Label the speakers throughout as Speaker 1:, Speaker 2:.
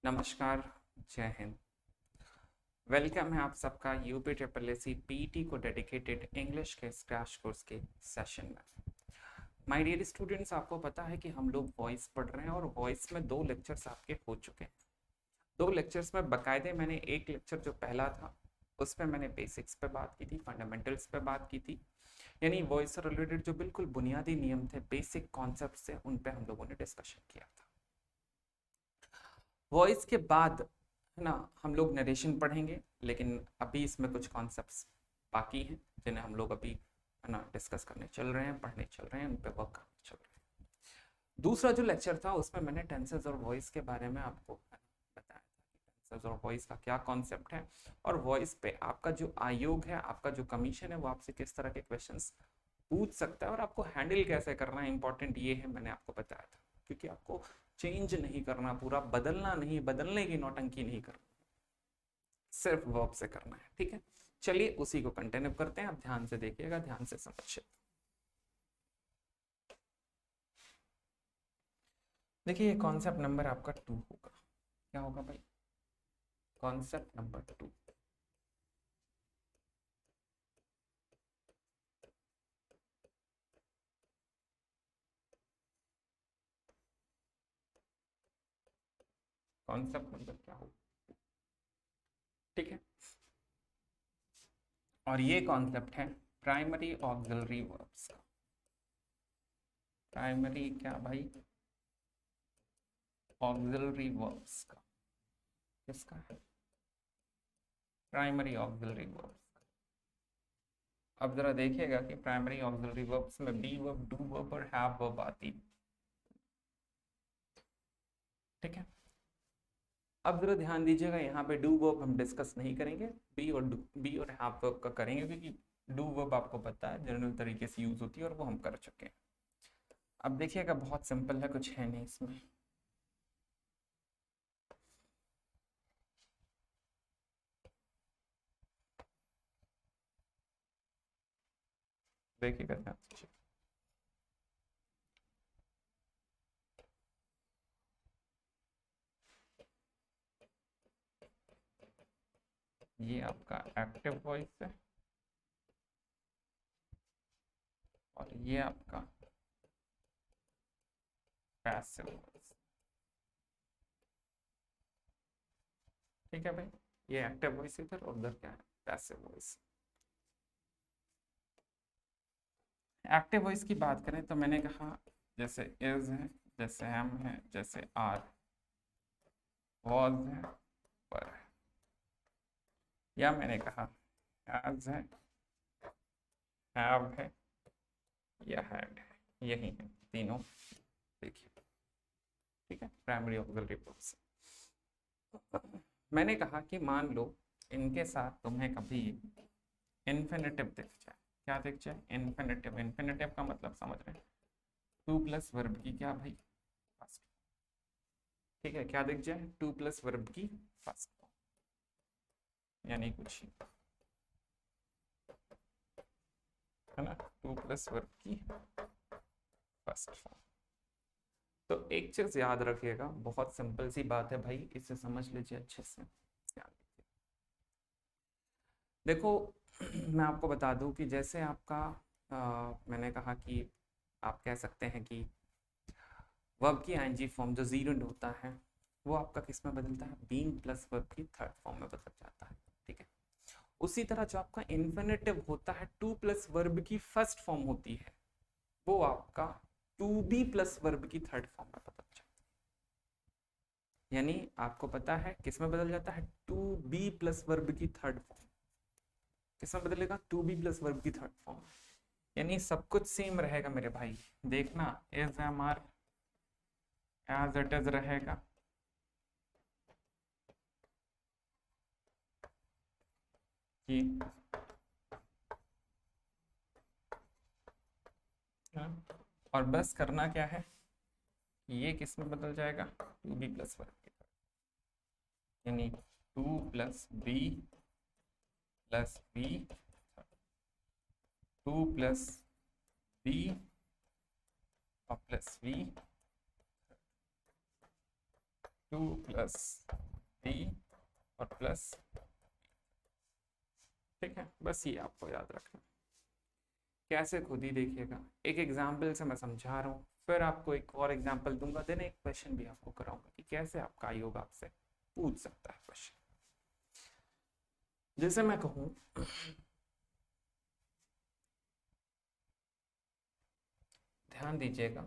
Speaker 1: नमस्कार, जय हिंद। वेलकम है आप सबका UP triple S C PT को डेडिकेटेड इंग्लिश के इस क्रैश कोर्स के सेशन में। माय डियर स्टूडेंट्स, आपको पता है कि हम लोग वॉइस पढ़ रहे हैं और वॉइस में 2 लेक्चर्स आपके हो चुके हैं। 2 लेक्चर्स में बाकायदे मैंने एक लेक्चर जो पहला था उसमें मैंने बेसिक्स पे बात की थी, फंडामेंटल्स पे बात की थी, यानी वॉइस से रिलेटेड जो बिल्कुल बुनियादी नियम थे, बेसिक कॉन्सेप्ट से, उन पे हम लोगों ने डिस्कशन किया था। वॉइस के बाद है ना हम लोग नरेशन पढ़ेंगे, लेकिन अभी इसमें कुछ कॉन्सेप्ट्स बाकी हैं जिन्हें हम लोग अभी है ना डिस्कस करने चल रहे हैं, पढ़ने चल रहे हैं, उन पे वर्क करने चल रहे हैं। दूसरा जो लेक्चर था उसमें मैंने टेंसेस और वॉइस के बारे में आपको बताया था कि टेंसेस और वॉइस का क्या कॉन्सेप्ट है, और वॉइस पे आपका जो आयोग है, आपका जो कमीशन है, वो आपसे किस तरह के क्वेश्चंस पूछ सकता है और आपको हैंडल कैसे करना है, इंपॉर्टेंट ये है, मैंने आपको बताया था। क्योंकि आपको चेंज नहीं करना, पूरा बदलना नहीं, बदलने की नौटंकी नहीं करना, सिर्फ वर्ब से करना है। ठीक है, चलिए उसी को कंटिन्यू करते हैं। आप ध्यान से देखिएगा, ध्यान से समझिए। देखिए, ये कॉन्सेप्ट नंबर आपका 2 होगा। क्या होगा भाई? Concept number 2। कॉन्सेप्ट नंबर क्या होगा? ठीक है, और ये कॉन्सेप्ट है प्राइमरी ऑक्सिलरी वर्ब्स का। प्राइमरी क्या भाई? ऑक्सिलरी वर्ब्स का। किसका है? Primary auxiliary verbs. अब जरा देखिएगा कि प्राइमरी ऑक्सिलरी वर्ब्स में बी वर्ब, डू वर्ब और हैव वर्ब आती। ठीक है, अब जरा ध्यान दीजिएगा, यहाँ पे डू वर्ब हम डिस्कस नहीं करेंगे, बी और हैव वर्ब का करेंगे, क्योंकि डू वर्ब आपको पता है जनरल तरीके से यूज होती है और वो हम कर चुके हैं। अब देखिएगा, बहुत सिंपल है, कुछ है नहीं इसमें। देखिएगा ध्यान दीजिए। ये आपका एक्टिव वॉइस है और ये आपका पैसिव वॉइस। ठीक है भाई, ये एक्टिव वॉइस इधर और उधर क्या है? Passive voice. एक्टिव वॉइस की बात करें तो मैंने कहा जैसे इज है, जैसे एम है, जैसे आर, वॉज है, पर है, या मैंने कहा हैज है, हैव है, या हैड है, यही है तीनों। देखिए, ठीक है, प्राइमरी ऑक्सिलरी वर्ब्स। मैंने कहा कि मान लो इनके साथ तुम्हें कभी इन्फिनेटिव दिख जाए। क्या दिख जाए? इन्फिनेटिव। इन्फिनेटिव का मतलब समझ रहे हैं? 2 प्लस वर्ब की क्या भाई? फर्स्ट। ठीक है, क्या दिख जाए? 2 प्लस वर्ब की फर्स्ट, यानी कुछ है ना, 2 प्लस वर्ब की फर्स्ट फॉर्म। तो एक चीज याद रखिएगा, बहुत सिंपल सी बात है भाई, इसे समझ लीजिए अच्छे से। देखो, मैं आपको बता दूं कि जैसे आपका मैंने कहा कि आप कह सकते हैं कि वर्ब की आईएनजी फॉर्म जो जीरोड होता है, वो आपका किस में बदलता है? बीइंग प्लस वर्ब की थर्ड फॉर्म में बदल जाता है। ठीक है, उसी तरह जो आपका इन्फिनेटिव होता है, 2 प्लस वर्ब की फर्स्ट फॉर्म होती है, वो आपका टू बी प्लस वर्ब की थर्ड फॉर्म में बदल जाता है। यानी आपको पता है किस में बदल जाता है? टू बी प्लस वर्ब की थर्ड फॉर्म। किस में बदलेगा? टू बी प्लस वर्ब की थर्ड फॉर्म। यानी सब कुछ सेम रहेगा मेरे भाई। देखना, as am are as it is रहेगा, कि और बस करना क्या है, ये किस में बदल जाएगा? टू बी प्लस वर्ब की थर्ड, यानी to plus be, to plus be और plus V. To plus D और प्लस, ठीक है। बस ये आपको याद रखना। कैसे खुद ही देखिएगा, एक एग्जाम्पल से मैं समझा रहा हूँ, फिर आपको एक और एग्जाम्पल दूंगा, देन एक क्वेश्चन भी आपको कराऊंगा कि कैसे आपका आयोग आपसे पूछ सकता है क्वेश्चन। जैसे मैं कहूँ, ध्यान दीजिएगा,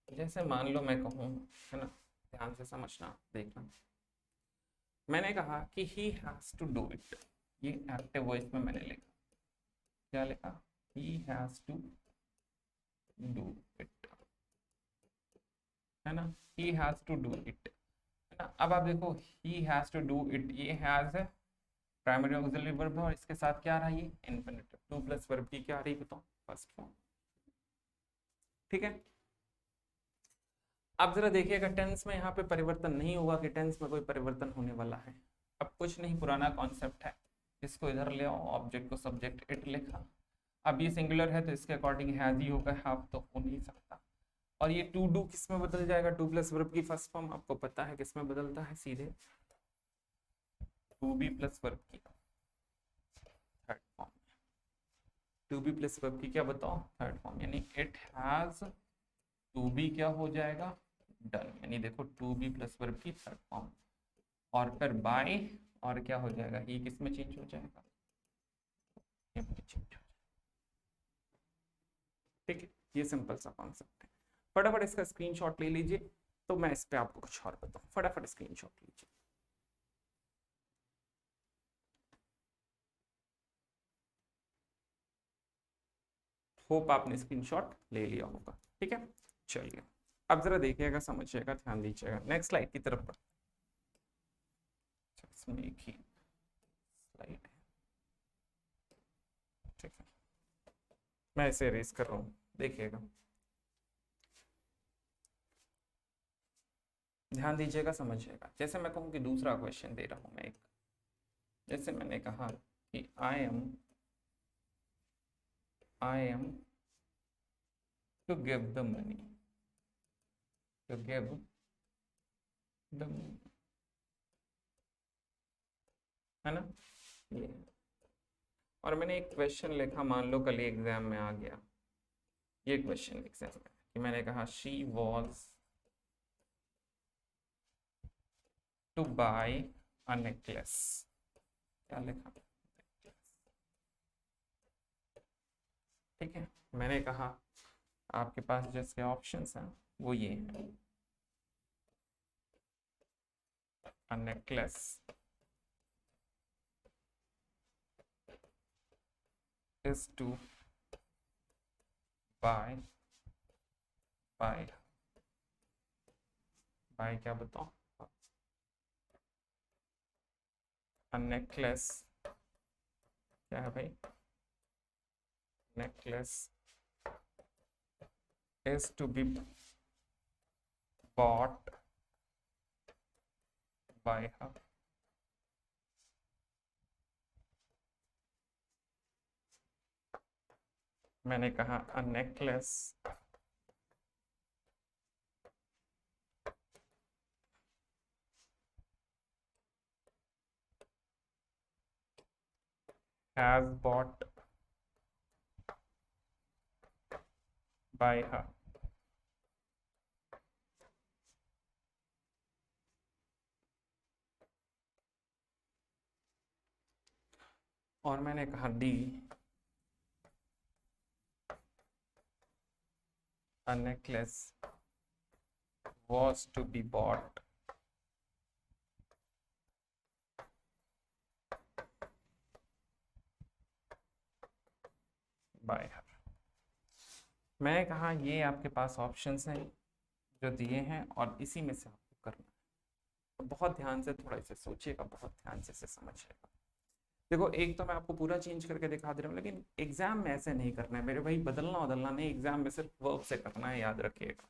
Speaker 1: जैसे मान लो मैं कहूँ, है ना, ध्यान से समझना देखना, मैंने कहा कि he has to do it, ये एक्टिव वॉइस में मैंने लिखा, क्या लिखा, he has to do it, है ना, he has to do it, है ना। अब आप देखो, he has to do it, ये हैज है प्राइमरी ऑक्सिलरी वर्ब है, और इसके साथ क्या आ रहा है, ये इन्फिनिटिव, टू प्लस वर्ब की क्या आ रही है बताओ, फर्स्ट फॉर्म, ठीक है। अब जरा देखिएगा, टेंस में यहाँ पे परिवर्तन नहीं होगा कि टेंस में कोई परिवर्तन होने वाला है। अब कुछ नहीं, पुराना कॉन्सेप्ट है, इसको इधर ले आओ, ऑब्जेक्ट को सब्जेक्ट इट लिखा, अब ये सिंगुलर है तो इसके अकॉर्डिंग हैज ही होगा, हाफ तो हो नहीं सकता। और ये टू डू किस में बदल जाएगा, टू प्लस वर्ब की फर्स्ट फॉर्म आपको पता है किस में बदलता है, सीधे टू बी प्लस वर्ब की third form, to be plus verb की क्या बताओ, थर्ड फॉर्म, यानी इट हैज टू बी क्या हो जाएगा, डन, यानी देखो टू बी प्लस वर्ब की थर्ड फॉर्म, और फिर बाय, और क्या हो जाएगा, ये किस में चेंज हो जाएगा, ठीक है। ये सिंपल सा कॉन्सेप्ट है, फटाफट इसका स्क्रीनशॉट ले लीजिए, तो मैं इस पे आपको कुछ और बताऊं, फटाफट स्क्रीनशॉट लीजिए। होप आपने स्क्रीनशॉट ले लिया होगा, ठीक है। चलिए अब जरा देखिएगा, समझिएगा, ध्यान दीजिएगा, नेक्स्ट स्लाइड की तरफ बढ़ते हैं। इसमें एक ही स्लाइड है, ठीक है, मैं इसे इरेज कर रहा हूँ, देखिएगा, ध्यान दीजिएगा, समझिएगा। जैसे मैं कहूँ कि दूसरा क्वेश्चन दे रहा हूँ मैं एक, जैसे मैंने कहा कि I am to give the money, to give the money, है ना, ये, और मैंने एक क्वेश्चन लिखा, मान लो कल एग्जाम में आ गया ये क्वेश्चन एग्जाम में, कि मैंने कहा she was to buy a necklace, क्या लिखा, ठीक है। मैंने कहा आपके पास जैसे ऑप्शंस हैं वो ये हैं, a necklace is to buy क्या बताओ, a necklace, क्या है भाई, necklace is to be bought by her, मैंने कहा a necklace has bought by her, और मैंने कहा D, a necklace was to be bought by her। मैंने कहा ये आपके पास ऑप्शंस हैं जो दिए हैं, और इसी में से आपको करना है, तो बहुत ध्यान से थोड़ा इसे सोचिएगा, बहुत ध्यान से इसे समझिएगा। देखो एक तो मैं आपको पूरा चेंज करके दिखा दे रहा हूँ, लेकिन एग्जाम में ऐसे नहीं करना है मेरे भाई, बदलना बदलना नहीं, एग्जाम में सिर्फ वर्ब से करना है, याद रखिएगा।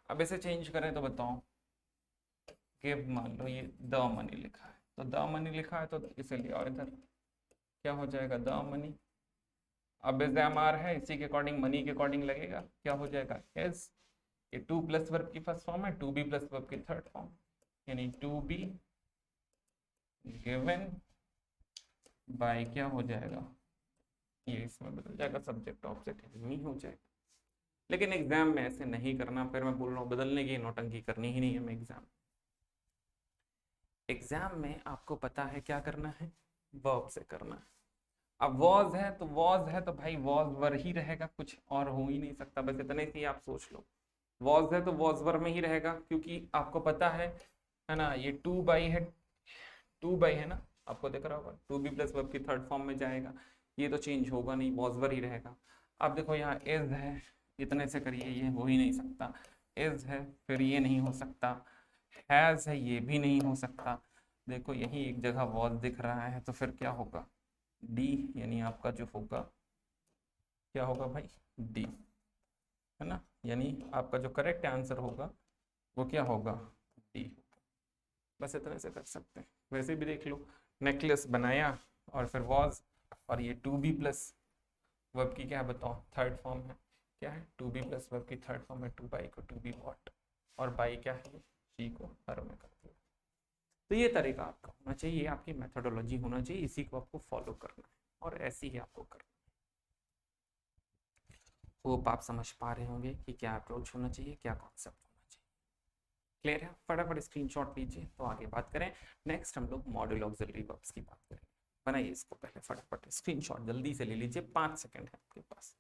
Speaker 1: अब इसे चेंज करें तो बताओ, गिव, मान लो ये द मनी लिखा है, तो द मनी लिखा है तो इसे ले आओ इधर, क्या हो जाएगा, द मनी, अब एग्जाम आर है, इसी के अकॉर्डिंग मनी के अकॉर्डिंग लगेगा, क्या हो जाएगा, हिज, ये टू प्लस वर्ब की फर्स्ट फॉर्म है, टू बी प्लस वर्ब की थर्ड फॉर्म, यानी टू बी गिवन बाय क्या हो जाएगा, ये इसमें बदल जाएगा, सब्जेक्ट ऑब्जेक्ट नहीं हो जाएगा। लेकिन एग्जाम में ऐसे नहीं करना, फिर मैं बोल रहा हूँ बदलने की नौटंकी करनी ही नहीं है। मैं एग्जाम में आपको पता है क्या करना है, वर्ब से करना है। अब वॉज है तो भाई वॉज वर ही रहेगा, कुछ और हो ही नहीं सकता। बस इतने से ही आप सोच लो, वॉज है तो वॉज वर में ही रहेगा, क्योंकि आपको पता है ना, ये टू बाई है, टू बाई है ना, आपको दिख रहा होगा, टू बी प्लस वर्ब की थर्ड फॉर्म में जाएगा, ये तो चेंज होगा नहीं, वॉज वर ही रहेगा। अब देखो यहाँ इज है, इतने से करिए, ये हो ही नहीं सकता। इज है, फिर ये नहीं हो सकता। हैज है, ये भी नहीं हो सकता। देखो यही एक जगह वॉज दिख रहा है, तो फिर क्या होगा, डी, यानी आपका जो होगा क्या होगा भाई, डी, है ना, यानी आपका जो करेक्ट आंसर होगा वो क्या होगा, डी। बस इतने से कर सकते हैं। वैसे भी देख लो, नेकलेस बनाया और फिर वॉज, और ये टू बी प्लस वर्ब की क्या बताओ थर्ड फॉर्म है, क्या है, टू बी प्लस वर्ब की थर्ड फॉर्म है, टू बाई को टू बी वॉट, और बाई क्या है, शी को हर में कर दिया। तो ये तरीका आपका होना चाहिए, आपकी मेथोडोलॉजी होना चाहिए, इसी को आपको फॉलो करना है और ऐसे ही आपको करना है। होप आप समझ पा रहे होंगे कि क्या अप्रोच होना चाहिए, क्या कॉन्सेप्ट होना चाहिए। क्लियर है? फटाफट स्क्रीनशॉट लीजिए तो आगे बात करें। नेक्स्ट हम लोग मॉडल ऑक्सिलरी वर्ब्स की बात करेंगे। बनाइए इसको पहले, फटाफट स्क्रीनशॉट जल्दी से ले लीजिए, 5 सेकंड है आपके पास।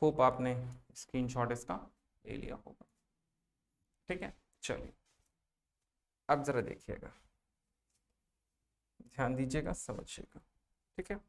Speaker 1: होप आपने स्क्रीनशॉट इसका ले लिया होगा। ठीक है, चलिए अब जरा देखिएगा, ध्यान दीजिएगा, समझिएगा। ठीक है,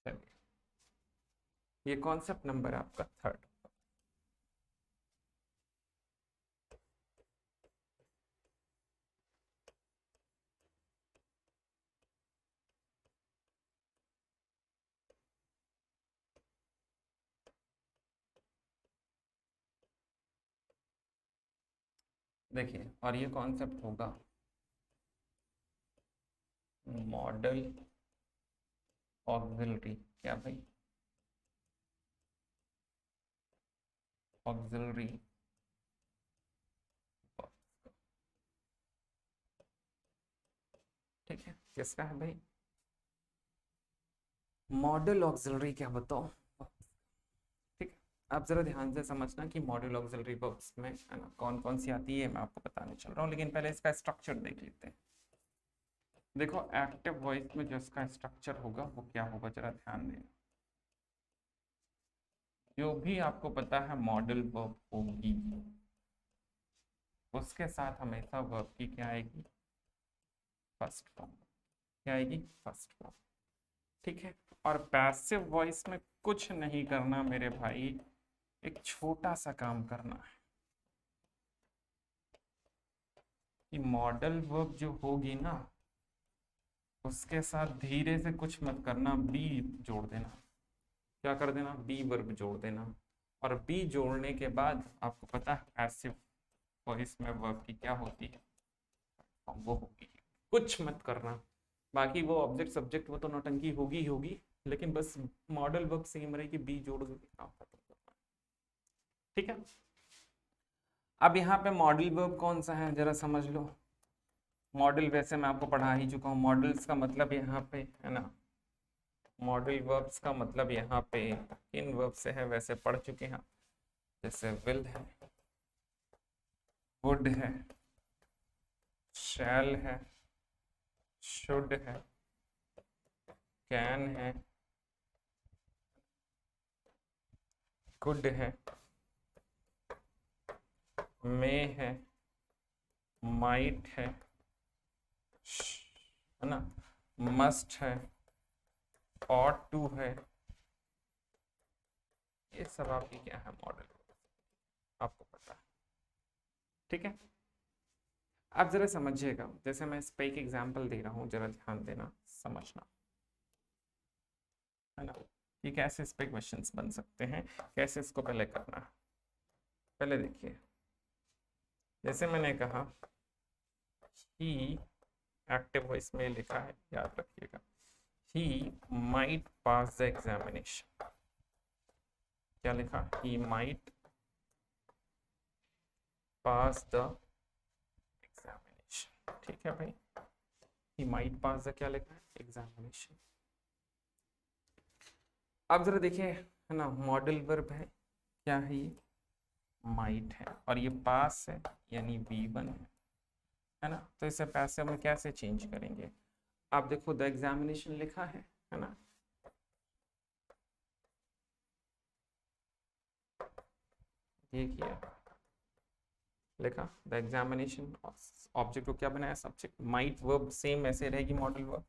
Speaker 1: चलिए ये कॉन्सेप्ट नंबर है आपका थर्ड। देखिए, और ये कॉन्सेप्ट होगा मॉडल ऑक्सिलरी, क्या भाई, ऑक्सिलरी। ठीक है, किसका है भाई, मॉडल ऑक्सिलरी, क्या बताओ। ठीक है, आप जरा ध्यान से समझना कि मॉडल ऑक्सिलरी वर्ब्स में है ना कौन कौन सी आती है, मैं आपको बताने चल रहा हूँ, लेकिन पहले इसका स्ट्रक्चर देख लेते हैं। देखो एक्टिव वॉइस में जो इसका स्ट्रक्चर होगा वो क्या होगा, जरा ध्यान देना। जो भी आपको पता है मॉडल वर्ब होगी, उसके साथ हमेशा वर्ब की क्या आएगी, फर्स्ट फॉर्म। क्या आएगी, फर्स्ट फॉर्म। ठीक है, और पैसिव वॉइस में कुछ नहीं करना मेरे भाई, एक छोटा सा काम करना है कि मॉडल वर्ब जो होगी ना, उसके साथ धीरे से कुछ मत करना, बी जोड़ देना। क्या कर देना, बी वर्ब जोड़ देना। और बी जोड़ने के बाद आपको पता है पैसिव वॉइस में वर्ब की क्या होती है, वो होगी। कुछ मत करना, बाकी वो ऑब्जेक्ट सब्जेक्ट वो तो नौटंकी होगी ही होगी, लेकिन बस मॉडल वर्ब सेम रहेगी, बी जोड़ के काम खत्म करना। ठीक है, अब यहाँ पे मॉडल वर्ब कौन सा है जरा समझ लो। मॉडल वैसे मैं आपको पढ़ा ही चुका हूँ, मॉडल्स का मतलब यहाँ पे है ना, मॉडल वर्ब्स का मतलब यहाँ पे किन वर्ब से है वैसे पढ़ चुके हैं, जैसे विल है, वुड है, शैल है, शुड है, कैन है, कुड है, मे है, माइट है ना, मस्ट है, ऑट टू है, ये सब आपकी क्या है, मॉडल, आपको पता है। ठीक है, आप जरा समझिएगा, जैसे मैं इस पे एक एग्जांपल दे रहा हूँ, जरा ध्यान देना, समझना, है ना, कि कैसे इस पे क्वेश्चंस बन सकते हैं, कैसे इसको पहले करना है। पहले देखिए, जैसे मैंने कहा ही, एक्टिव वॉइस में लिखा है, याद रखिएगा, he might pass the examination. क्या लिखा, he might pass the examination. ठीक है भाई, ही माइट पास द क्या लिखा है, एग्जामिनेशन। अब जरा देखिए, है ना, मॉडल वर्ब है, क्या है ये, माइट है, और ये पास है यानी V1 है ना, तो इसे पैसिव में कैसे चेंज करेंगे। आप देखो, द एग्जामिनेशन लिखा है ना, ये किया, लिखा द एग्जामिनेशन, ऑब्जेक्ट को क्या बनाया, सब्जेक्ट, माइट वर्ब सेम ऐसे रहेगी, मॉडल वर्ब,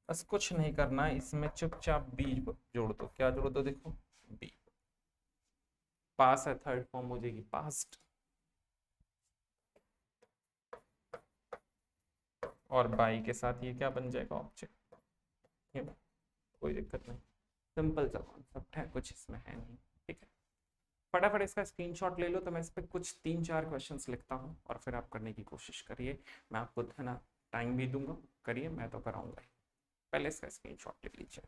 Speaker 1: बस कुछ नहीं करना है, इसमें चुपचाप बी जोड़ दो, क्या जोड़ दो, देखो बी, पास है, थर्ड फॉर्म हो जाएगी पास्ट, और बाई के साथ ये क्या बन जाएगा, ऑब्जेक्ट, कोई दिक्कत नहीं, सिंपल सा कॉन्सेप्ट है, कुछ इसमें है नहीं। ठीक है, फटाफट इसका स्क्रीनशॉट ले लो, तो मैं इस पर कुछ 3-4 क्वेश्चंस लिखता हूँ, और फिर आप करने की कोशिश करिए, मैं आपको, है ना, टाइम भी दूंगा, करिए, मैं तो कराऊंगा ही। पहले इसका स्क्रीनशॉट ले लीजिए।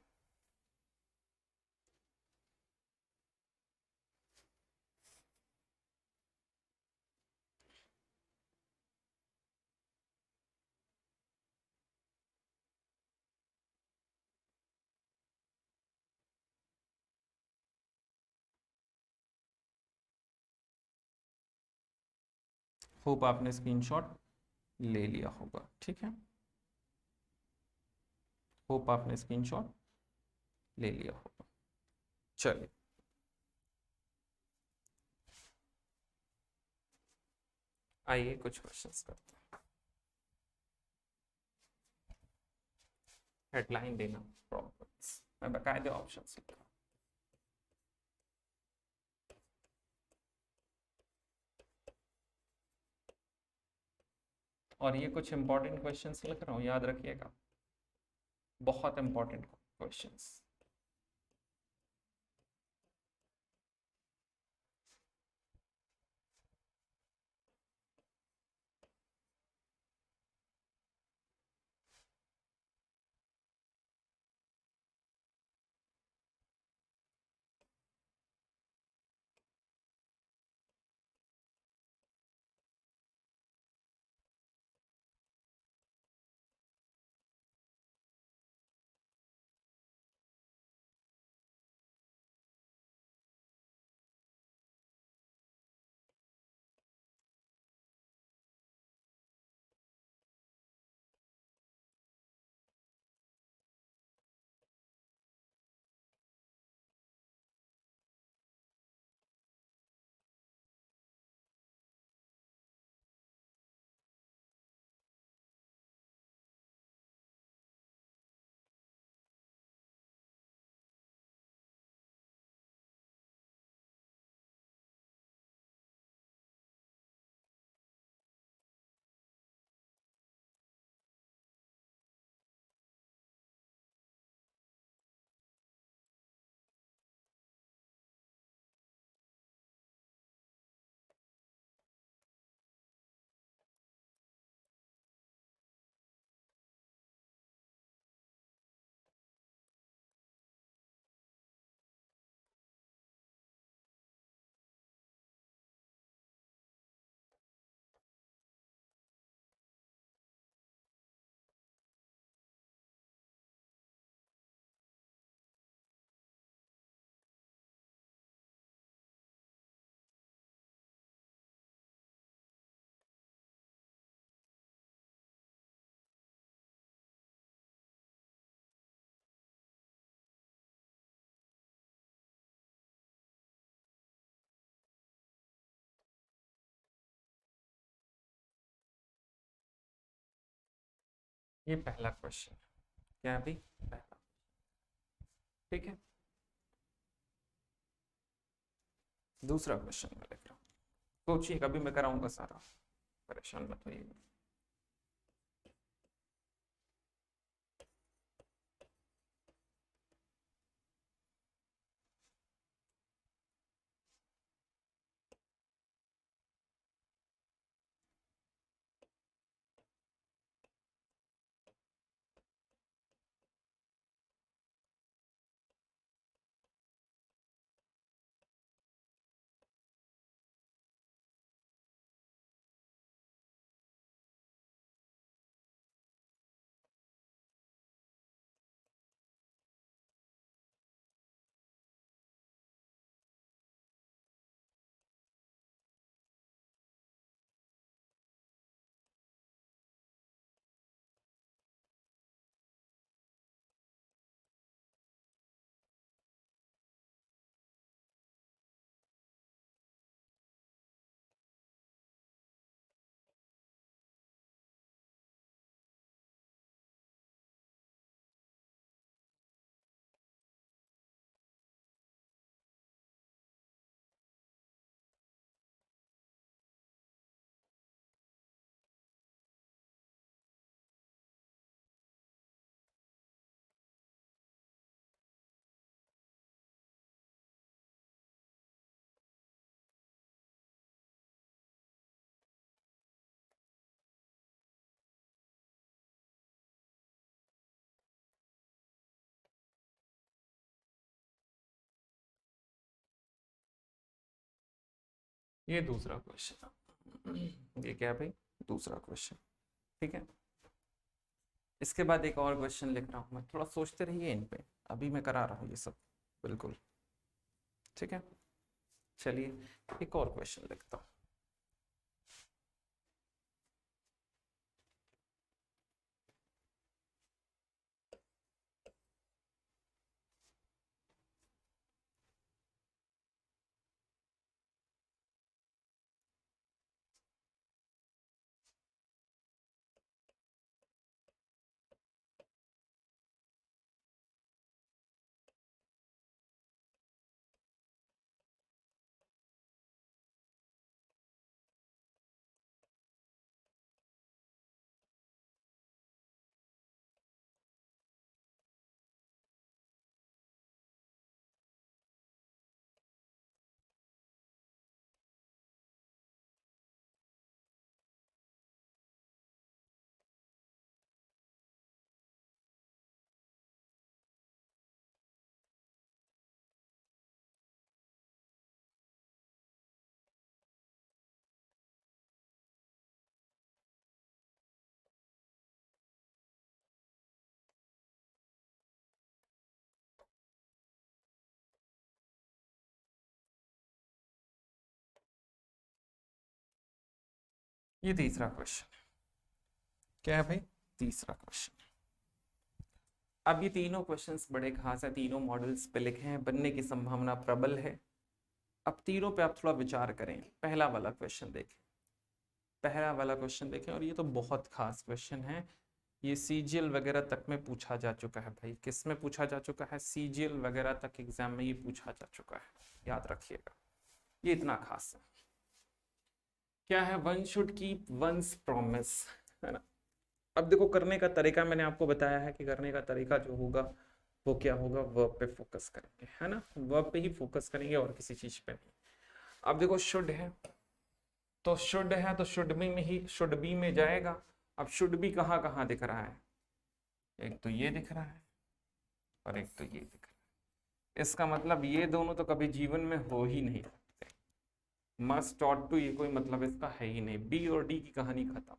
Speaker 1: होप आपने स्क्रीनशॉट ले लिया होगा। ठीक है, होप आपने स्क्रीनशॉट ले लिया होगा। चलिए, आइए कुछ क्वेश्चंस करते हैं। हेडलाइन देना, प्रॉब्लम्स, मैं बकायदे ऑप्शंस लिख रहा हूँ। और ये कुछ इंपॉर्टेंट क्वेश्चंस लिख रहा हूँ, याद रखिएगा, बहुत इंपॉर्टेंट क्वेश्चंस। ये पहला क्वेश्चन क्या है भाई, पहला। ठीक है, दूसरा क्वेश्चन मैं लिख रहा हूँ, सोचिए, कभी मैं कराऊंगा सारा, परेशान मत होइए। ये दूसरा क्वेश्चन, ये क्या है भाई, दूसरा क्वेश्चन। ठीक है, इसके बाद एक और क्वेश्चन लिख रहा हूँ मैं, थोड़ा सोचते रहिए इन पे, अभी मैं करा रहा हूँ ये सब, बिल्कुल। ठीक है, चलिए एक और क्वेश्चन लिखता हूँ। ये तीसरा क्वेश्चन क्या है भाई, तीसरा क्वेश्चन। अब ये तीनों क्वेश्चंस बड़े खास है, तीनों मॉडल्स पे लिखे हैं, बनने की संभावना प्रबल है। अब तीनों पे आप थोड़ा विचार करें। पहला वाला क्वेश्चन देखें, पहला वाला क्वेश्चन देखें, और ये तो बहुत खास क्वेश्चन है, ये सीजीएल वगैरह तक में पूछा जा चुका है भाई। किस में पूछा जा चुका है, सीजीएल वगैरह तक एग्जाम में ये पूछा जा चुका है, याद रखिएगा, ये इतना खास है। क्या है, one should keep once promise, है ना। अब देखो, करने का तरीका मैंने आपको बताया है कि करने का तरीका जो होगा वो क्या होगा, वर्ब पे फोकस करेंगे, है ना, वर्ब पे ही फोकस करेंगे और किसी चीज पे नहीं। अब देखो, शुड है तो शुड है तो शुड बी में ही, शुड बी में जाएगा। अब शुड बी कहाँ कहाँ दिख रहा है, एक तो ये दिख रहा है और एक तो ये दिख रहा है। इसका मतलब ये दोनों तो कभी जीवन में हो ही नहीं सकते, मस्ट ऑट टू, ये कोई मतलब इसका है ही नहीं। बी और डी की कहानी खत्म।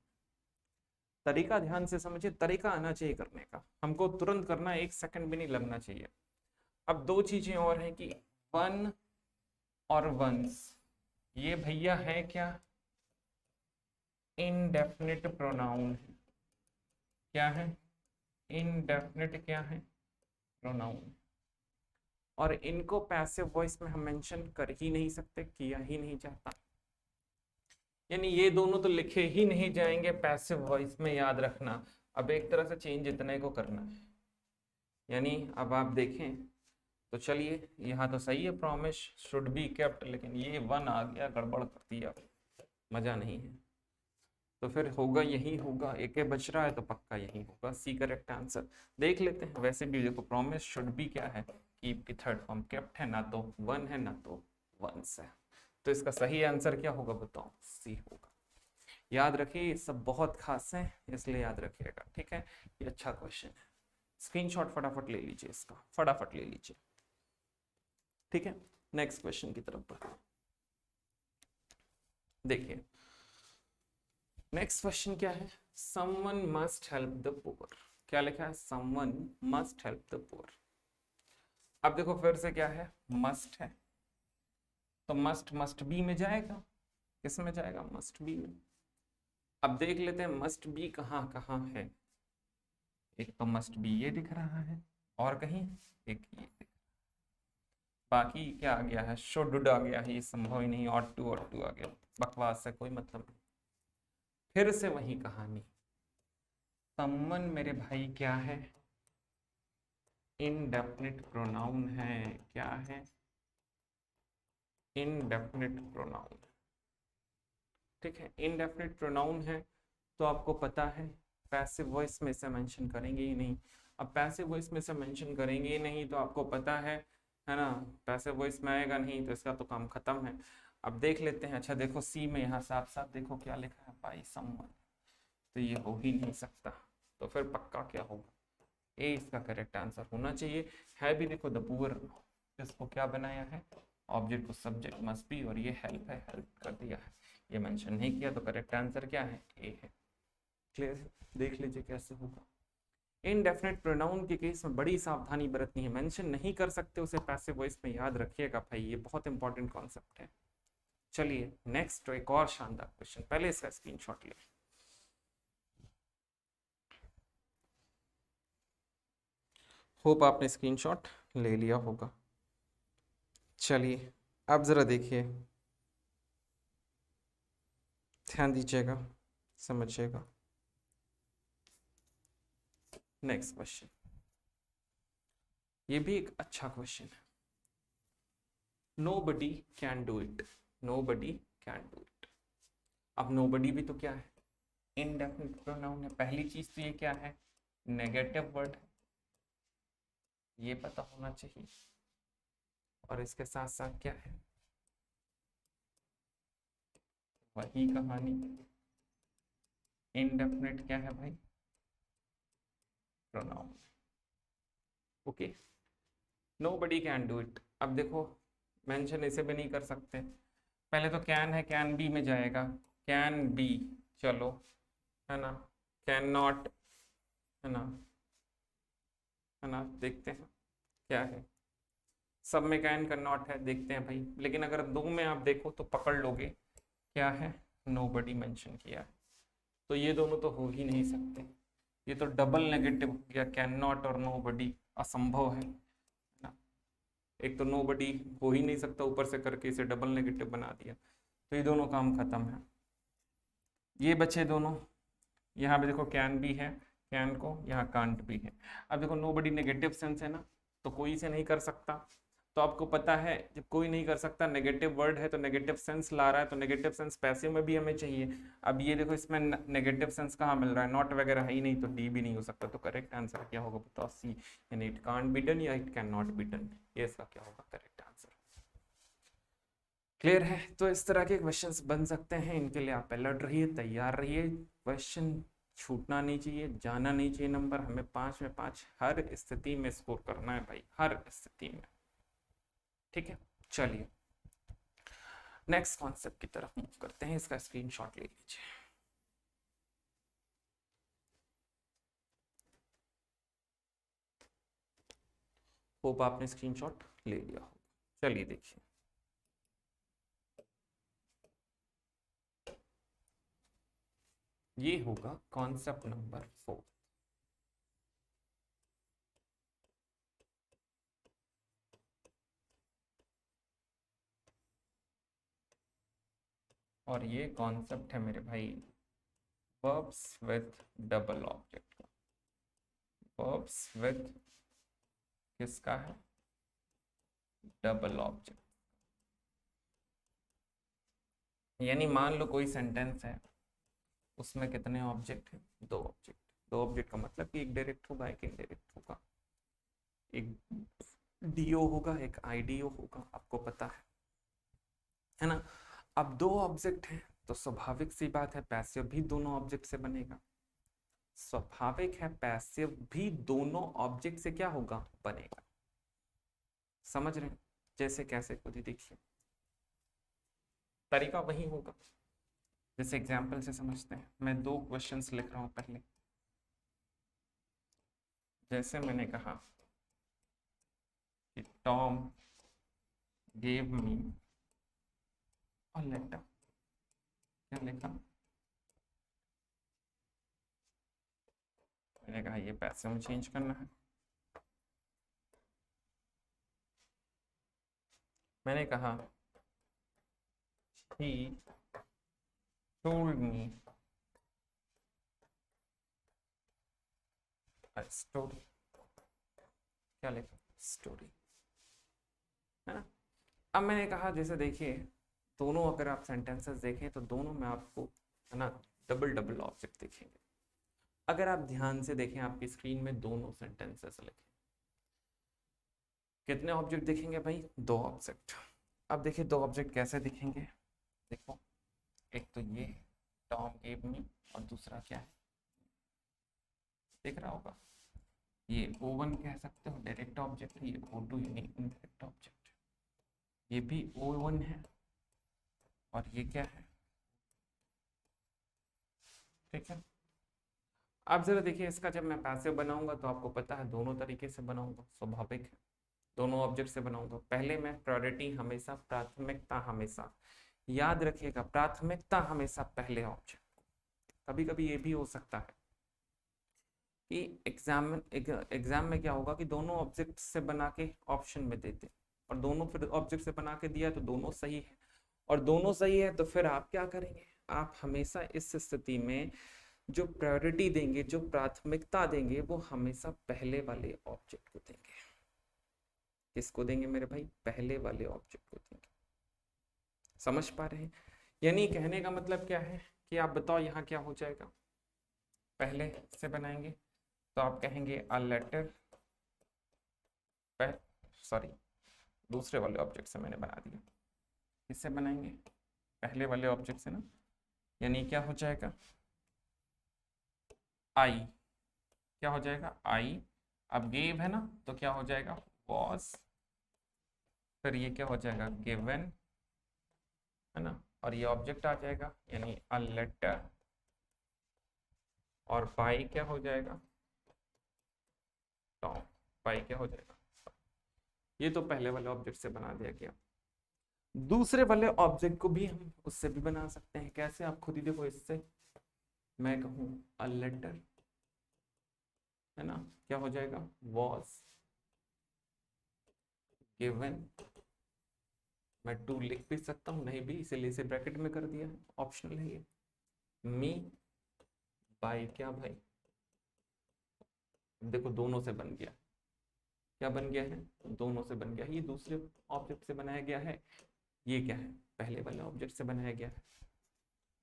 Speaker 1: तरीका ध्यान से समझिए, तरीका आना चाहिए करने का, हमको तुरंत करना, 1 सेकंड भी नहीं लगना चाहिए। अब दो चीजें और हैं कि वन और वंस, ये भैया है क्या, इनडेफिनिट प्रोनाउन है। क्या है, इनडेफिनिट क्या है, प्रोनाउन। और इनको पैसिव वॉइस में हम मेंशन कर ही नहीं सकते, किया ही नहीं जाता, यानी ये दोनों तो लिखे ही नहीं जाएंगे पैसिव वॉइस में, याद रखना। अब एक तरह से चेंज इतने को करना है, यानी अब आप देखें तो चलिए यहाँ तो सही है, प्रॉमिस शुड बी केप्ट, लेकिन ये वन आ गया, गड़बड़ कर दिया, मजा नहीं है। तो फिर होगा यही होगा, एक बच रहा है तो पक्का यही होगा, सी करेक्ट आंसर। देख लेते हैं, वैसे भी देखो प्रॉमिस शुड बी क्या है, कीप की थर्ड फॉर्म केप्ट है, ना तो वन है ना तो वंस है। तो इसका सही आंसर क्या होगा बताओ, सी होगा। याद रखिए ये सब बहुत खास है, इसलिए याद रखिएगा, ठीक है। ये अच्छा क्वेश्चन है, स्क्रीनशॉट फटाफट ले लीजिए इसका, फटाफट ले लीजिए, ठीक है। नेक्स्ट क्वेश्चन की तरफ बढ़ते हैं। देखिए नेक्स्ट क्वेश्चन क्या है, someone must help the poor. क्या लिखा है, someone must help the poor. अब देखो फिर से क्या है, मस्ट है, तो मस्ट बी में जाएगा, किस में जाएगा, मस्ट बी में। अब देख लेते हैं मस्ट बी कहाँ कहाँ है। एक तो मस्ट बी ये दिख रहा है, और कहीं एक ये दिख, बाकी क्या आ गया है, शुड आ गया है, ये संभव ही नहीं, ऑट टू आ गया, बकवास से कोई मतलब नहीं। फिर से वही कहानी, समवन मेरे भाई क्या है, इनडेफिनिट प्रोनाउन है, क्या है, इनडेफिनिट प्रोनाउन, ठीक है। इनडेफिनिट प्रोनाउन है तो आपको पता है पैसिव वॉइस में से मेंशन करेंगे ही नहीं। अब पैसिव वॉइस में से मेंशन करेंगे ही नहीं तो आपको पता है ना, पैसिव वॉइस में आएगा नहीं तो इसका तो काम खत्म है। अब देख लेते हैं, अच्छा देखो सी में यहाँ साफ साफ देखो क्या लिखा है, बाय समवन, तो ये हो ही नहीं सकता, तो फिर पक्का क्या होगा, ए इसका करेक्ट आंसर होना चाहिए। है भी देखो द पुअर, इसको क्या बनाया है, ऑब्जेक्ट को सब्जेक्ट मस्ट बी, और ये हेल्प है, हेल्प कर दिया है, ये मेंशन नहीं किया, तो करेक्ट आंसर क्या है, ए है। क्लियर, देख लीजिए कैसे होगा। इनडेफिनेट प्रोनाउन के केस में बड़ी सावधानी बरतनी है, मेंशन नहीं कर सकते उसे पैसिव वॉइस में, याद रखिएगा भाई, ये बहुत इंपॉर्टेंट कॉन्सेप्ट है। चलिए नेक्स्ट एक और शानदार क्वेश्चन, पहले इसका स्क्रीनशॉट ले, होप आपने स्क्रीनशॉट ले लिया होगा। चलिए अब जरा देखिए, ध्यान दीजिएगा, समझिएगा। नेक्स्ट क्वेश्चन, ये भी एक अच्छा क्वेश्चन है, nobody can do it, nobody can do it. अब नोबडी भी तो क्या है, इनडेफिनिट प्रोनाउन है, पहली चीज तो ये क्या है, नेगेटिव वर्ड है, ये पता होना चाहिए, और इसके साथ साथ क्या है, वही कहानी, इनडेफिनिट क्या है भाई, pronoun, okay. Nobody can do it, अब देखो मेंशन इसे भी नहीं कर सकते, पहले तो कैन है, कैन बी में जाएगा, कैन बी, चलो है ना, कैन नॉट, है ना, है ना, देखते हैं क्या है, सब में कैन का नॉट है, देखते हैं भाई, लेकिन अगर दो में आप देखो तो पकड़ लोगे, क्या है, नोबडी मेंशन किया है, तो ये दोनों तो हो ही नहीं सकते, ये तो डबल नेगेटिव हो गया, कैन नॉट और नोबडी, असंभव है ना, एक तो नोबडी हो ही नहीं सकता, ऊपर से करके इसे डबल नेगेटिव बना दिया, तो ये दोनों काम खत्म है। ये बचे दोनों, यहाँ पे देखो कैन भी है, कैन को यहाँ कांट भी है। अब देखो नोबडी नेगेटिव सेंस है ना, तो कोई इसे नहीं कर सकता, तो आपको पता है जब कोई नहीं कर सकता, नेगेटिव वर्ड है तो नेगेटिव सेंस ला रहा है, तो नेगेटिव सेंस पैसिव में भी हमें चाहिए। अब ये देखो इसमें नेगेटिव सेंस कहाँ मिल रहा है, नॉट वगैरह है ही नहीं, तो डी भी नहीं हो सकता, तो करेक्ट आंसर क्या होगा बताओ, सी, यानी इट कांट बी डन या it can not be done, ये इसका क्या होगा करेक्ट आंसर। क्लियर है, तो इस तरह के क्वेश्चंस बन सकते हैं, इनके लिए आप अलर्ट रहिए, तैयार रहिए, क्वेश्चन छूटना नहीं चाहिए, जाना नहीं चाहिए नंबर, हमें 5 में 5 हर स्थिति में स्कोर करना है भाई, हर स्थिति में, ठीक है। चलिए नेक्स्ट कॉन्सेप्ट की तरफ मूव करते हैं, इसका स्क्रीनशॉट ले लीजिए। होप आपने स्क्रीनशॉट ले लिया होगा, चलिए देखिए, ये होगा कॉन्सेप्ट नंबर 4, और ये कॉन्सेप्ट है मेरे भाई वर्ब्स विथ डबल ऑब्जेक्ट का, वर्ब्स विद किसका है, डबल ऑब्जेक्ट। यानी मान लो कोई सेंटेंस है, उसमें कितने ऑब्जेक्ट हैं, दो ऑब्जेक्ट। दो ऑब्जेक्ट का मतलब कि एक डायरेक्ट होगा एक इनडायरेक्ट होगा, एक डीओ होगा एक आईडीओ होगा, आपको पता है ना। अब दो ऑब्जेक्ट हैं तो स्वाभाविक सी बात है पैसिव भी दोनों ऑब्जेक्ट से बनेगा। स्वाभाविक है पैसिव भी दोनों ऑब्जेक्ट से क्या होगा, बनेगा। समझ रहे हैं, जैसे कैसे खुद ही देखिए, तरीका वही होगा। जैसे एग्जाम्पल से समझते हैं, मैं दो क्वेश्चंस लिख रहा हूं पहले। जैसे मैंने कहा कि Tom gave me a letter, क्या लिखा, मैंने कहा ये पैसे में चेंज करना है। मैंने कहा he told me a story, क्या लिखा, स्टोरी, है ना। अब मैंने कहा जैसे देखिए दोनों अगर आप सेंटेंसेस देखें तो दोनों में आपको, है ना, डबल डबल ऑब्जेक्ट दिखेंगे। अगर आप ध्यान से देखें आपकी स्क्रीन में दोनों सेंटेंसेस लिखे, कितने ऑब्जेक्ट दिखेंगे भाई, दो ऑब्जेक्ट। अब देखिए दो ऑब्जेक्ट कैसे दिखेंगे, देखो एक तो ये टॉम गेव मी और दूसरा क्या है, दिख रहा होगा, ये O1 कह सकते हो डायरेक्ट ऑब्जेक्ट है, ये O2 यानी इनडायरेक्ट ऑब्जेक्ट, ये भी O1 है और ये क्या है, ठीक है। अब जरा देखिए इसका जब मैं पैसिव बनाऊंगा तो आपको पता है दोनों तरीके से बनाऊंगा, स्वाभाविक है दोनों ऑब्जेक्ट से बनाऊंगा। पहले मैं प्रायोरिटी हमेशा, प्राथमिकता हमेशा, याद रखिएगा प्राथमिकता हमेशा पहले ऑब्जेक्ट। कभी कभी ये भी हो सकता है कि एग्जाम में क्या होगा कि दोनों ऑब्जेक्ट से बना के ऑप्शन में देते, और दोनों फिर ऑब्जेक्ट से बना के दिया तो दोनों सही है, और दोनों सही है तो फिर आप क्या करेंगे, आप हमेशा इस स्थिति में जो प्रायोरिटी देंगे, जो प्राथमिकता देंगे, वो हमेशा पहले वाले ऑब्जेक्ट को देंगे। किसको देंगे मेरे भाई, पहले वाले ऑब्जेक्ट को देंगे। समझ पा रहे हैं, यानी कहने का मतलब क्या है कि आप बताओ यहाँ क्या हो जाएगा, पहले से बनाएंगे तो आप कहेंगे अ लेटर, सॉरी दूसरे वाले ऑब्जेक्ट से मैंने बना दिया, किससे बनाएंगे, पहले वाले ऑब्जेक्ट से ना, यानी क्या हो जाएगा, आई, क्या हो जाएगा, आई। अब गेव है ना तो क्या हो जाएगा, वॉज, फिर ये क्या हो जाएगा, गिवन, है ना, और ये ऑब्जेक्ट आ जाएगा यानी अ लेटर, और बाई क्या हो जाएगा, टॉम, बाई क्या हो जाएगा। ये तो पहले वाले ऑब्जेक्ट से बना दिया गया। दूसरे वाले ऑब्जेक्ट को भी हम उससे भी बना सकते हैं, कैसे, आप खुद ही देखो। इससे मैं कहूँ अ लेटर, है ना, क्या हो जाएगा, वॉज गिवन, मैं टू लिख भी सकता हूँ, नहीं भी, इसीलिए इसे ब्रैकेट में कर दिया, ऑप्शनल है ये। मी बाय क्या भाई, देखो दोनों से बन गया, क्या बन गया है, दोनों से बन गया। ये दूसरे ऑब्जेक्ट से बनाया गया है, ये क्या है, पहले वाले ऑब्जेक्ट से बनाया गया है।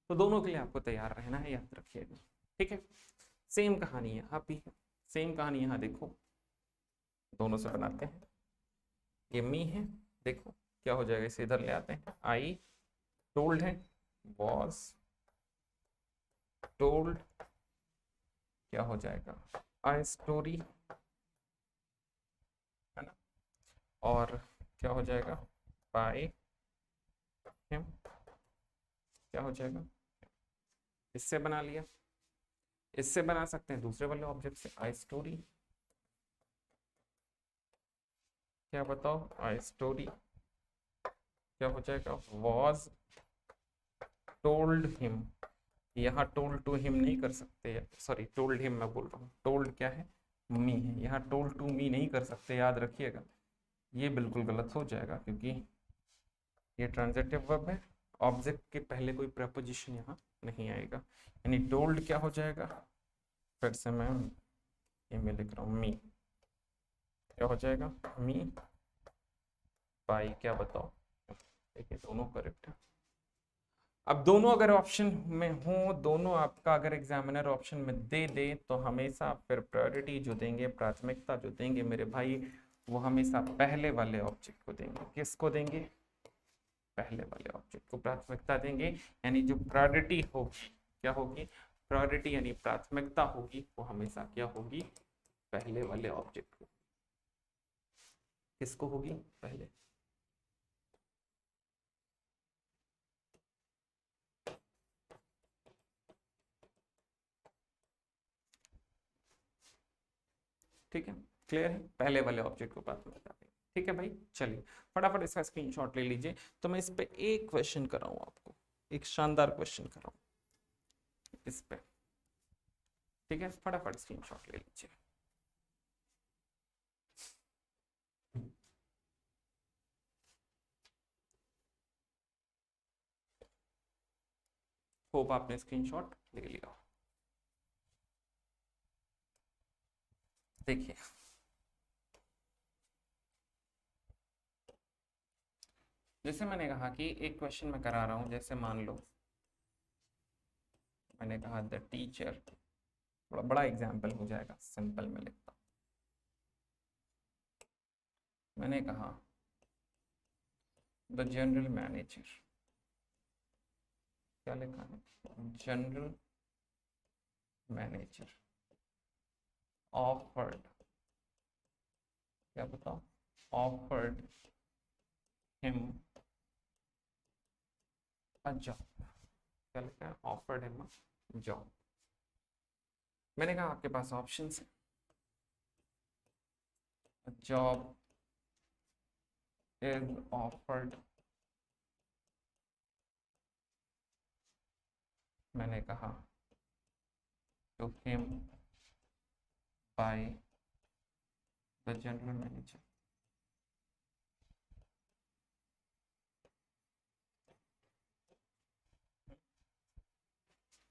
Speaker 1: तो दोनों के लिए आपको तैयार रहना है, याद रखिएगा, ठीक है। सेम कहानी यहाँ भी है, सेम कहानी यहाँ देखो, दोनों से बनाते हैं। ये मी है, देखो क्या हो जाएगा, इसे इधर ले आते हैं, आई टोल्ड है, वॉज टोल्ड, क्या हो जाएगा, अ स्टोरी, है ना, और क्या हो जाएगा, बाय हिम, क्या हो जाएगा, इससे बना लिया। इससे बना सकते हैं दूसरे वाले ऑब्जेक्ट से, आई स्टोरी, क्या बताओ, आई स्टोरी, क्या हो जाएगा, वॉज टोल्ड हिम। यहाँ टोल्ड टू हिम नहीं कर सकते, सॉरी टोल्ड हिम मैं बोल रहा हूँ, टोल्ड क्या है, मी है, यहाँ टोल्ड टू मी नहीं कर सकते, याद रखिएगा। ये बिल्कुल गलत हो जाएगा क्योंकि ये ट्रांजिटिव वर्ब है, ऑब्जेक्ट के पहले कोई प्रपोजिशन यहाँ नहीं आएगा, यानी टोल्ड क्या हो जाएगा, फिर से मैं ये मैं लिख रहा हूँ मी, क्या हो जाएगा मी बाई, क्या बताओ, देखिए दोनों करेक्ट है। अब दोनों अगर ऑप्शन में हो, दोनों आपका अगर एग्जामिनर ऑप्शन में दे दे तो हमेशा फिर प्रायोरिटी जो देंगे, प्राथमिकता जो देंगे मेरे भाई, वो हमेशा पहले वाले ऑब्जेक्ट को देंगे। किसको देंगे? पहले वाले ऑब्जेक्ट को प्राथमिकता देंगे। यानी जो प्रायोरिटी होगी, क्या होगी? प्रायोरिटी यानी प्राथमिकता होगी, वो हमेशा क्या होगी? पहले वाले ऑब्जेक्ट को। किसको होगी? पहले। ठीक है, क्लियर है? पहले वाले ऑब्जेक्ट को प्राथमिकता देंगे। ठीक है भाई, चलिए फटाफट इसका स्क्रीनशॉट ले लीजिए। तो मैं इस पे एक क्वेश्चन कर रहा हूँ आपको, एक शानदार क्वेश्चन कर रहा हूँ इस पे। ठीक है, फटाफट स्क्रीनशॉट ले लीजिए। होप आपने स्क्रीनशॉट ले लिया। देखिए जैसे मैंने कहा कि एक क्वेश्चन मैं करा रहा हूं, जैसे मान लो मैंने कहा द टीचर, थोड़ा बड़ा एग्जाम्पल हो जाएगा, सिंपल में लिखता हूं। मैंने कहा द जनरल मैनेजर, क्या लिखा है? जनरल मैनेजर ऑफर्ड, क्या बताओ? ऑफर्ड हिम अ जॉब, क्या लिखा है? Offered him a job. मैंने कहा आपके पास ऑप्शन है, जॉब इज ऑफर्ड, मैंने कहा to him by the general manager.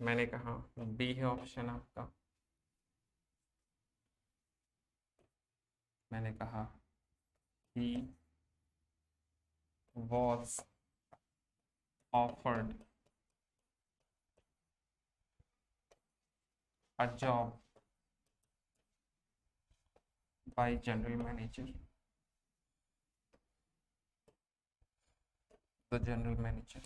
Speaker 1: मैंने कहा बी है ऑप्शन आपका। मैंने कहा he was offered a job by general manager, the general manager।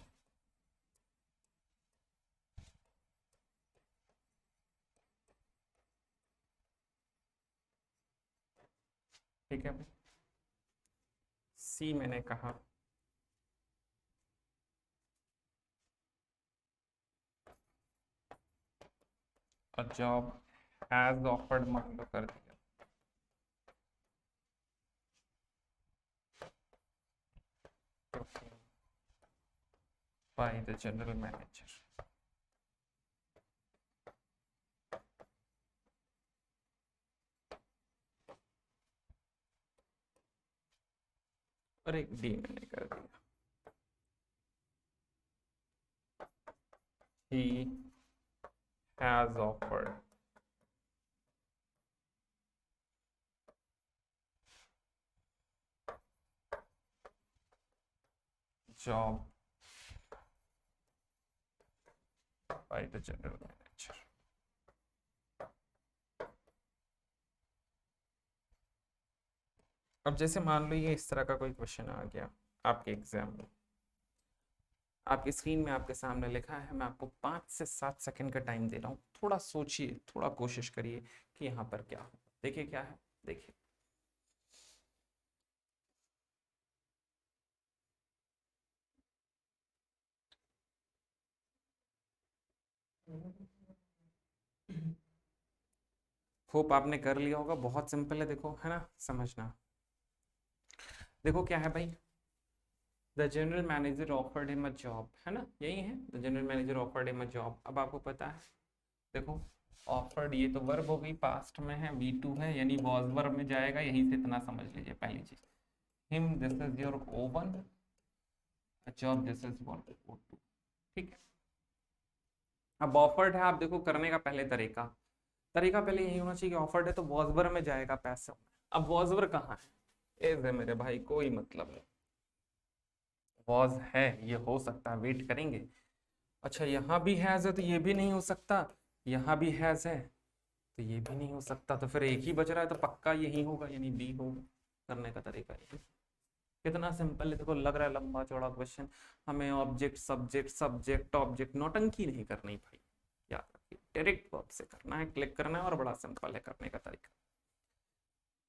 Speaker 1: ठीक है, सी मैंने कहा a job as offered, मान लो कर दिया, by the general manager। और एक डी मैंने कर दिया, he has offered job by the general manager। अब जैसे मान लो ये इस तरह का कोई क्वेश्चन आ गया आपके एग्जाम में, आपकी स्क्रीन में आपके सामने लिखा है, मैं आपको 5 से 7 सेकंड का टाइम दे रहा हूँ, थोड़ा सोचिए, थोड़ा कोशिश करिए कि यहाँ पर क्या हो। देखिए क्या है, देखिए होप आपने कर लिया होगा, बहुत सिंपल है, देखो है ना, समझना। देखो क्या है भाई, the general manager offered him a job, है ना, यही है, the general manager offered him a job. अब आपको पता है, देखो ऑफर्ड ये तो वर्ब हो गई, पास्ट में है, V2 है, यानी वॉज वर्ब में जाएगा, यहीं से इतना समझ लीजिए पहली चीज। Him this is your O1, job this is what O2। ठीक है, अब ऑफर्ड है, आप देखो करने का पहले तरीका, तरीका पहले यही होना चाहिए कि ऑफर्ड है तो वॉज वर्ब में जाएगा पैसिव में। अब वॉज वर्ब कहाँ है? इज है मेरे भाई, कोई मतलब नहीं। वॉज है, ये हो सकता है, वेट करेंगे। अच्छा यहाँ भी हैज है तो ये भी नहीं हो सकता, यहाँ भी हैज है तो ये भी नहीं हो सकता, तो फिर एक ही बच रहा है, तो पक्का यही होगा, यानी बी होगा। करने का तरीका ये कितना सिंपल है। देखो लग रहा है लंबा चौड़ा क्वेश्चन, हमें ऑब्जेक्ट सब्जेक्ट सब्जेक्ट ऑब्जेक्ट नौटंकी नहीं करनी भाई, याद रखिए डायरेक्ट वर्ब से करना है, क्लिक करना है, और बड़ा सिंपल है करने का तरीका।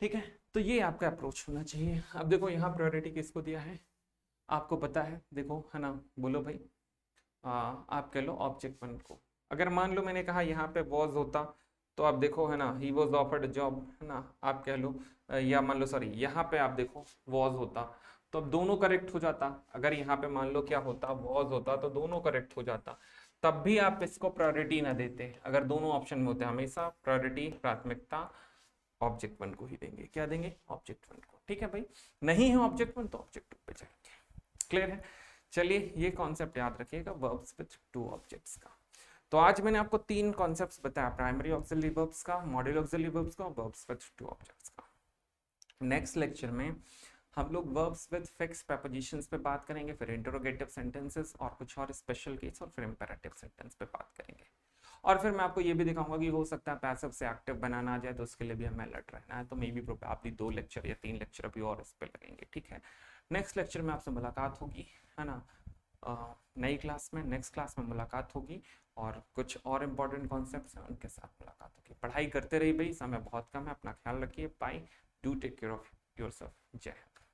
Speaker 1: ठीक है, तो ये आपका अप्रोच होना चाहिए। अब देखो यहाँ प्रायोरिटी किसको दिया है, आपको पता है, देखो है ना, बोलो भाई। आप कह लो ऑब्जेक्ट वन को। अगर मान लो मैंने कहा यहाँ पे वॉज होता, तो आप देखो है ना, ही वॉज ऑफर्ड जॉब, है ना, आप कह लो, या मान लो सॉरी यहाँ पे आप देखो वॉज होता, तो अब दोनों करेक्ट हो जाता। अगर यहाँ पे मान लो क्या होता, वॉज होता, तो दोनों करेक्ट हो जाता। तब भी आप इसको प्रायोरिटी ना देते, अगर दोनों ऑप्शन में होते, हमेशा प्रायोरिटी प्राथमिकता ऑब्जेक्ट वन को ही देंगे। क्या देंगे? ऑब्जेक्ट वन को। ठीक है भाई, नहीं है ऑब्जेक्ट वन तो ऑब्जेक्ट टू पे जाएंगे। क्लियर है? चलिए ये कॉन्सेप्ट याद रखिएगा वर्ब्स विद टू ऑब्जेक्ट्स का। तो आज मैंने आपको तीन कॉन्सेप्ट्स बताया, प्राइमरी ऑक्सिलरी वर्ब्स का, मॉड्यूल ऑक्सिलरी वर्ब्स का, वर्ब्स विद टू ऑब्जेक्ट्स का। नेक्स्ट लेक्चर में हम लोग वर्ब्स विद फिक्स प्रपोजिशंस पे बात करेंगे, फिर इंटरोगेटिव सेंटेंसेस और कुछ और स्पेशल केस, और फिर इंपेरेटिव सेंटेंस पे बात करेंगे। और फिर मैं आपको ये भी दिखाऊंगा कि हो सकता है पैसिव से एक्टिव बनाना आ जाए, तो उसके लिए भी हमें अलर्ट रहना है। तो मे बी प्रोबेबली 2 लेक्चर या 3 लेक्चर अभी और इस पे लगेंगे। ठीक है, नेक्स्ट लेक्चर में आपसे मुलाकात होगी, है ना, नई क्लास में। नेक्स्ट क्लास में मुलाकात होगी और कुछ और इम्पोर्टेंट कॉन्सेप्ट्स हैं उनके साथ मुलाकात होगी। पढ़ाई करते रहिए भाई, समय बहुत कम है, अपना ख्याल रखिए। Bye, do take care of yourself. जय हिंद।